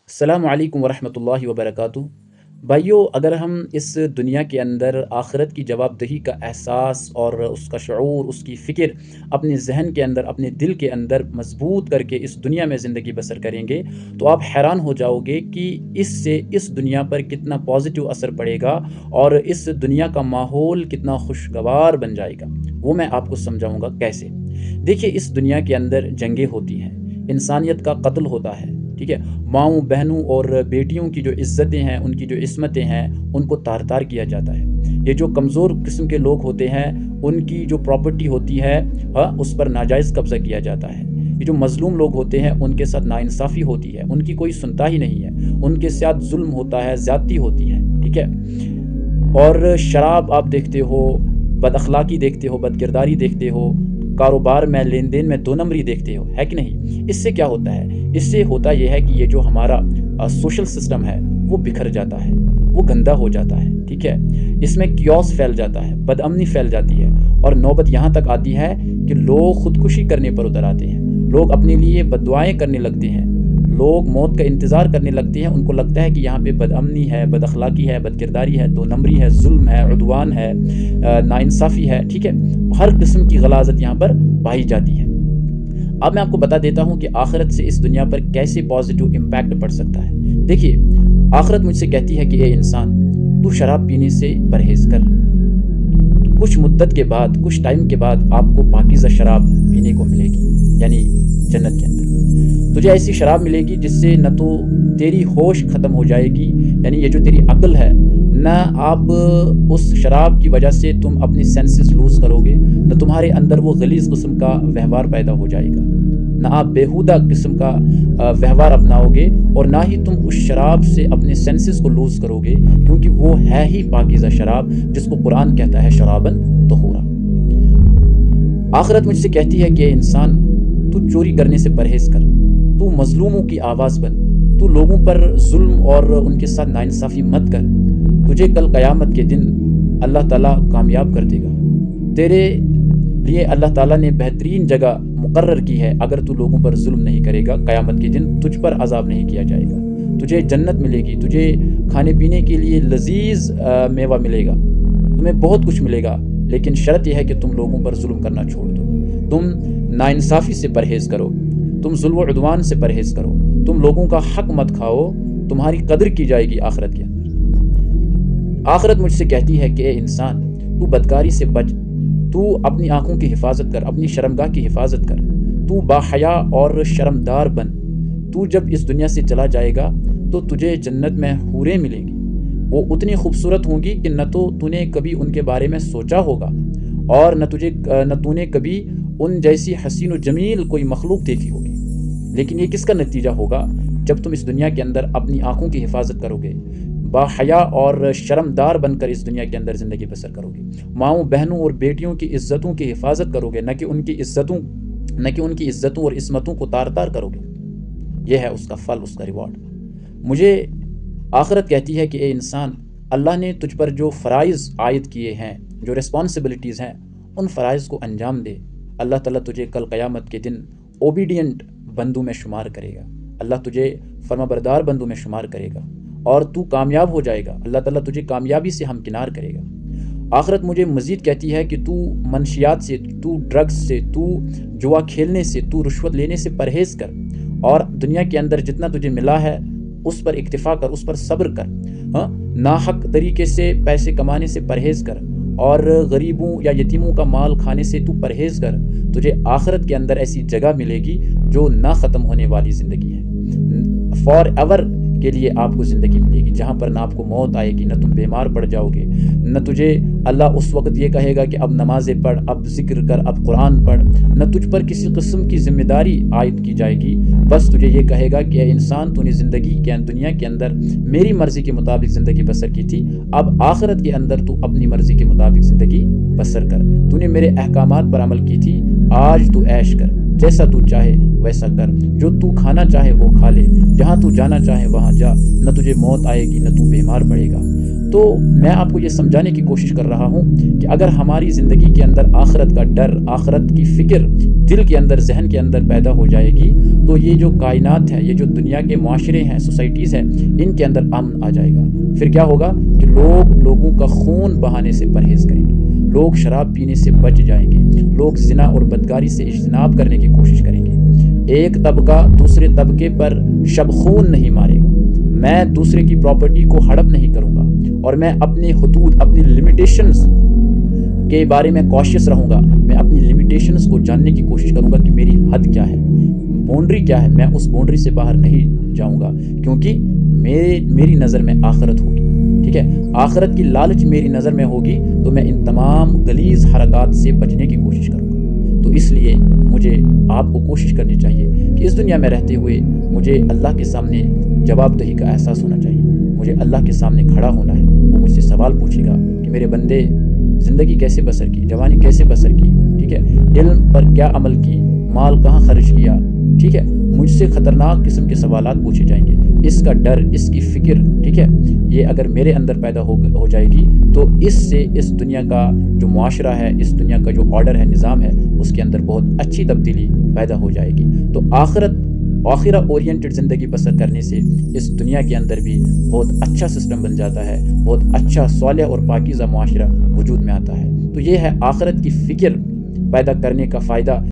السلام علیکم ورحمۃ اللہ وبرکاتہ۔ بھائیو، اگر ہم اس دنیا کے اندر آخرت کی جواب دہی کا احساس اور اس کا شعور، اس کی فکر اپنے ذہن کے اندر، اپنے دل کے اندر مضبوط کر کے اس دنیا میں زندگی بسر کریں گے تو آپ حیران ہو جاؤ گے کہ اس سے اس دنیا پر کتنا پازیٹیو اثر پڑے گا اور اس دنیا کا ماحول کتنا خوشگوار بن جائے گا۔ وہ میں آپ کو سمجھاؤں گا کیسے۔ دیکھیے، اس دنیا کے اندر جنگیں ہوتی ہیں، انسانیت کا قتل ہوتا ہے، ٹھیک ہے، ماؤں بہنوں اور بیٹیوں کی جو عزتیں ہیں، ان کی جو عصمتیں ہیں، ان کو تار تار کیا جاتا ہے۔ یہ جو کمزور قسم کے لوگ ہوتے ہیں، ان کی جو پراپرٹی ہوتی ہے اس پر ناجائز قبضہ کیا جاتا ہے۔ یہ جو مظلوم لوگ ہوتے ہیں، ان کے ساتھ ناانصافی ہوتی ہے، ان کی کوئی سنتا ہی نہیں ہے، ان کے ساتھ ظلم ہوتا ہے، زیادتی ہوتی ہے، ٹھیک ہے۔ اور شراب آپ دیکھتے ہو، بد اخلاقی دیکھتے ہو، بد کرداری دیکھتے ہو، کاروبار میں لین دین میں دو نمبری دیکھتے ہو، ہے کہ نہیں؟ اس سے کیا ہوتا ہے؟ اس سے ہوتا یہ ہے کہ یہ جو ہمارا سوشل سسٹم ہے وہ بکھر جاتا ہے، وہ گندا ہو جاتا ہے، ٹھیک ہے۔ اس میں کیوس پھیل جاتا ہے، بد امنی پھیل جاتی ہے، اور نوبت یہاں تک آتی ہے کہ لوگ خودکشی کرنے پر اتر آتے ہیں، لوگ اپنے لیے بد دعائیں کرنے لگتے ہیں، لوگ موت کا انتظار کرنے لگتے ہیں۔ ان کو لگتا ہے کہ یہاں پہ بد امنی ہے، بد اخلاقی ہے، بد کرداری ہے، دو نمبری ہے، ظلم ہے، عدوان ہے، ناانصافی ہے، ٹھیک ہے۔ ہر قسم کی غلاظت یہاں پر پائی جاتی ہے۔ اب میں آپ کو بتا دیتا ہوں کہ آخرت سے اس دنیا پر کیسے پازیٹیو امپیکٹ پڑ سکتا ہے۔ دیکھیے، آخرت مجھ سے کہتی ہے کہ اے انسان، تو شراب پینے سے پرہیز کر۔ کچھ مدت کے بعد، کچھ ٹائم کے بعد آپ کو پاکیزہ شراب پینے کو ملے گی، یعنی جنت کے اندر تجھے ایسی شراب ملے گی جس سے نہ تو تیری ہوش ختم ہو جائے گی، یعنی یہ جو تیری عقل ہے، نہ آپ اس شراب کی وجہ سے تم اپنی سینسز لوز کرو گے، نہ تمہارے اندر وہ غلیظ قسم کا وہوار پیدا ہو جائے گا، نہ آپ بیہودہ قسم کا وہوار اپناؤ گے، اور نہ ہی تم اس شراب سے اپنے سینسز کو لوز کرو گے، کیونکہ وہ ہے ہی پاکیزہ شراب، جس کو قرآن کہتا ہے شرابن طہورا۔ آخرت مجھ سے کہتی ہے کہ اے انسان، تو چوری کرنے سے پرہیز کر، تو مظلوموں کی آواز بن، تو لوگوں پر ظلم اور ان کے ساتھ ناانصافی مت کر، تجھے کل قیامت کے دن اللہ تعالیٰ کامیاب کر دے گا۔ تیرے لیے اللہ تعالیٰ نے بہترین جگہ مقرر کی ہے، اگر تو لوگوں پر ظلم نہیں کرے گا، قیامت کے دن تجھ پر عذاب نہیں کیا جائے گا، تجھے جنت ملے گی، تجھے کھانے پینے کے لیے لذیذ میوہ ملے گا، تمہیں بہت کچھ ملے گا، لیکن شرط یہ ہے کہ تم لوگوں پر ظلم کرنا چھوڑ دو، تم ناانصافی سے پرہیز کرو، تم ظلم و عدوان سے پرہیز کرو، تم لوگوں کا حق مت کھاؤ، تمہاری قدر کی جائے گی آخرت کے اندر۔ آخرت مجھ سے کہتی ہے کہ اے انسان، تو بدکاری سے بچ، تو اپنی آنکھوں کی حفاظت کر، اپنی شرمگاہ کی حفاظت کر، تو باحیا اور شرمدار بن۔ تو جب اس دنیا سے چلا جائے گا تو تجھے جنت میں حوریں ملیں گی، وہ اتنی خوبصورت ہوں گی کہ نہ تو نے کبھی ان کے بارے میں سوچا ہوگا، اور نہ تو نے کبھی ان جیسی حسین و جمیل کوئی مخلوق دیکھی ہوگی۔ لیکن یہ کس کا نتیجہ ہوگا؟ جب تم اس دنیا کے اندر اپنی آنکھوں کی حفاظت کرو گے، باحیا اور شرمدار بن کر اس دنیا کے اندر زندگی بسر کرو گے، ماؤں بہنوں اور بیٹیوں کی عزتوں کی حفاظت کرو گے، نہ کہ ان کی عزتوں اور عصمتوں کو تار تار کرو گے۔ یہ ہے اس کا پھل، اس کا ریوارڈ۔ مجھے آخرت کہتی ہے کہ اے انسان، اللہ نے تجھ پر جو فرائض عائد کیے ہیں، جو ریسپانسبلٹیز ہیں، ان فرائض کو انجام دے۔ اللہ تعالیٰ تجھے کل قیامت کے دن اوبیڈینٹ بندوں میں شمار کرے گا، اللہ تجھے فرمانبردار بندوں میں شمار کرے گا، اور تو کامیاب ہو جائے گا، اللہ تعالیٰ تجھے کامیابی سے ہمکنار کرے گا۔ آخرت مجھے مزید کہتی ہے کہ تو منشیات سے، تو ڈرگز سے، تو جوا کھیلنے سے، تو رشوت لینے سے پرہیز کر، اور دنیا کے اندر جتنا تجھے ملا ہے اس پر اکتفا کر، اس پر صبر کر، ناحق طریقے سے پیسے کمانے سے پرہیز کر، اور غریبوں یا یتیموں کا مال کھانے سے تو پرہیز کر۔ تجھے آخرت کے اندر ایسی جگہ ملے گی جو نہ ختم ہونے والی زندگی ہے، فار ایور کے لیے آپ کو زندگی ملے گی، جہاں پر نہ آپ کو موت آئے گی، نہ تم بیمار پڑ جاؤ گے، نہ تجھے اللہ اس وقت یہ کہے گا کہ اب نمازیں پڑھ، اب ذکر کر، اب قرآن پڑھ، نہ تجھ پر کسی قسم کی ذمہ داری عائد کی جائے گی۔ بس تجھے یہ کہے گا کہ اے انسان، تو نے زندگی کے دنیا کے اندر میری مرضی کے مطابق زندگی بسر کی تھی، اب آخرت کے اندر تو اپنی مرضی کے مطابق زندگی بسر کر، تو نے میرے احکامات پر عمل کی تھی، آج تو عیش کر، جیسا تو چاہے ویسا کر، جو تو کھانا چاہے وہ کھا لے، جہاں تو جانا چاہے وہاں جا، نہ تجھے موت آئے گی، نہ تو بیمار پڑے گا۔ تو میں آپ کو یہ سمجھانے کی کوشش کر رہا ہوں کہ اگر ہماری زندگی کے اندر آخرت کا ڈر، آخرت کی فکر دل کے اندر، ذہن کے اندر پیدا ہو جائے گی، تو یہ جو کائنات ہے، یہ جو دنیا کے معاشرے ہیں، سوسائٹیز ہیں، ان کے اندر امن آ جائے گا۔ پھر کیا ہوگا کہ لوگوں کا خون بہانے سے پرہیز کریں گے، لوگ شراب پینے سے بچ جائیں گے، لوگ زنا اور بدکاری سے اجتناب کرنے کی کوشش کریں گے۔ ایک طبقہ دوسرے طبقے پر شب خون نہیں مارے گا، میں دوسرے کی پراپرٹی کو ہڑپ نہیں کروں گا، اور میں اپنے حدود، اپنی لمیٹیشنز کے بارے میں کوشش رہوں گا۔ میں اپنی لمیٹیشنز کو جاننے کی کوشش کروں گا کہ میری حد کیا ہے، باؤنڈری کیا ہے، میں اس باؤنڈری سے باہر نہیں جاؤں گا، کیونکہ میری نظر میں آخرت ہوگی، ٹھیک ہے، آخرت کی لالچ میری نظر میں ہوگی، تو میں ان تمام غلیظ حرکات سے بچنے کی کوشش کروں گا۔ تو اس لیے مجھے آپ کو کوشش کرنی چاہیے کہ اس دنیا میں رہتے ہوئے مجھے اللہ کے سامنے جواب دہی کا احساس ہونا چاہیے، مجھے اللہ کے سامنے کھڑا ہونا ہے، وہ مجھ سے سوال پوچھے گا کہ میرے بندے زندگی کیسے بسر کی، جوانی کیسے بسر کی، ٹھیک ہے، علم پر کیا عمل کی، مال کہاں خرچ کیا، ٹھیک ہے، مجھ سے خطرناک قسم کے سوالات پوچھے جائیں گے۔ اس کا ڈر، اس کی فکر، ٹھیک ہے، یہ اگر میرے اندر پیدا ہو جائے گی تو اس سے اس دنیا کا جو معاشرہ ہے، اس دنیا کا جو آرڈر ہے، نظام ہے، اس کے اندر بہت اچھی تبدیلی پیدا ہو جائے گی۔ تو آخرہ اورینٹڈ زندگی بسر کرنے سے اس دنیا کے اندر بھی بہت اچھا سسٹم بن جاتا ہے، بہت اچھا صالح اور پاکیزہ معاشرہ وجود میں آتا ہے۔ تو یہ ہے آخرت کی فکر پیدا کرنے کا فائدہ